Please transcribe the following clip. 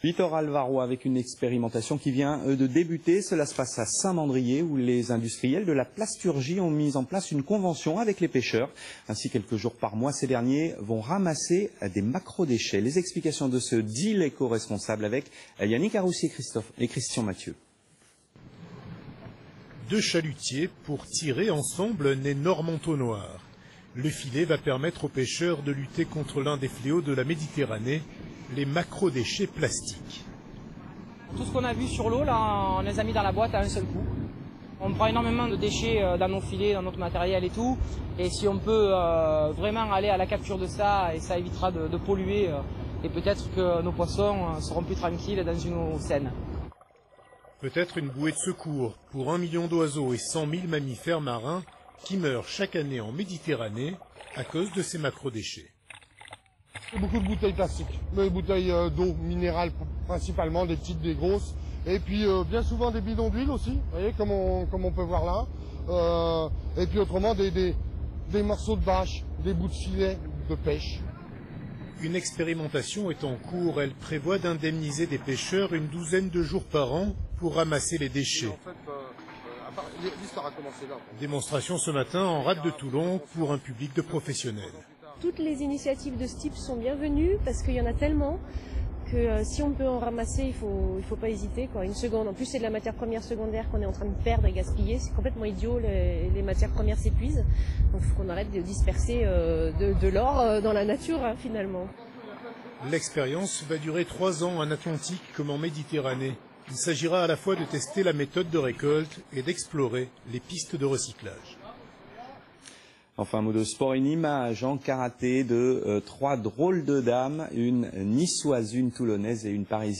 Littoral varois avec une expérimentation qui vient de débuter. Cela se passe à Saint-Mandrier où les industriels de la plasturgie ont mis en place une convention avec les pêcheurs. Ainsi, quelques jours par mois, ces derniers vont ramasser des macro-déchets. Les explications de ce deal éco-responsable avec Yannick Aroussi et Christian Mathieu. Deux chalutiers pour tirer ensemble un énorme entonnoir. Le filet va permettre aux pêcheurs de lutter contre l'un des fléaux de la Méditerranée, les macro-déchets plastiques. Tout ce qu'on a vu sur l'eau, là, on les a mis dans la boîte à un seul coup. On prend énormément de déchets dans nos filets, dans notre matériel et tout. Et si on peut vraiment aller à la capture de ça, et ça évitera de polluer, et peut-être que nos poissons seront plus tranquilles dans une eau saine. Peut-être une bouée de secours pour 1 million d'oiseaux et 100 000 mammifères marins qui meurent chaque année en Méditerranée à cause de ces macro-déchets. Beaucoup de bouteilles plastiques, des bouteilles d'eau minérale principalement, des petites, des grosses, et puis bien souvent des bidons d'huile aussi, vous voyez, comme on peut voir là, et puis autrement des morceaux de bâche, des bouts de filet de pêche. Une expérimentation est en cours, elle prévoit d'indemniser des pêcheurs une douzaine de jours par an pour ramasser les déchets. En fait, l'histoire a commencé là. Démonstration ce matin en rade de Toulon pour un public de professionnels. Toutes les initiatives de ce type sont bienvenues parce qu'il y en a tellement que si on peut en ramasser, il faut pas hésiter, quoi. Une seconde. En plus, c'est de la matière première secondaire qu'on est en train de perdre et gaspiller. C'est complètement idiot, les matières premières s'épuisent. Donc il faut qu'on arrête de disperser de l'or dans la nature, hein, finalement. L'expérience va durer 3 ans en Atlantique comme en Méditerranée. Il s'agira à la fois de tester la méthode de récolte et d'explorer les pistes de recyclage. Enfin, un mot de sport, une image en karaté de 3 drôles de dames, une niçoise, une toulonnaise et une parisienne.